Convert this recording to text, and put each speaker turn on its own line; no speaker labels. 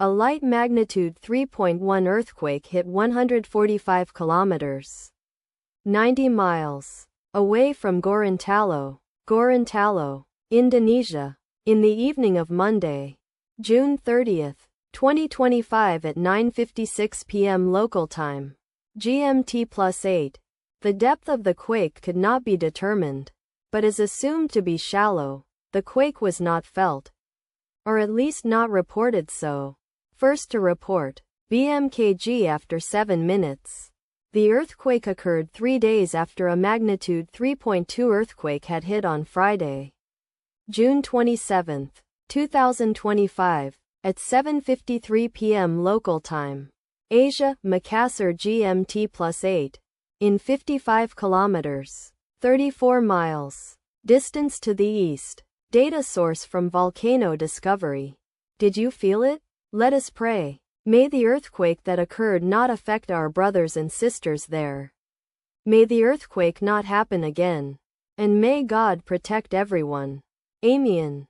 A light magnitude 3.1 earthquake hit 145 kilometers, 90 miles, away from Gorontalo, Indonesia, in the evening of Monday, June 30, 2025 at 9:56 p.m. local time, GMT+8. The depth of the quake could not be determined, but is assumed to be shallow. The quake was not felt, or at least not reported so. First to report, BMKG after 7 minutes. The earthquake occurred 3 days after a magnitude 3.2 earthquake had hit on Friday, June 27, 2025, at 7:53 p.m. local time. Asia, Makassar GMT+8. In 55 kilometers, 34 miles, distance to the east. Data source from Volcano Discovery. Did you feel it? Let us pray. May the earthquake that occurred not affect our brothers and sisters there. May the earthquake not happen again. And may God protect everyone. Amen.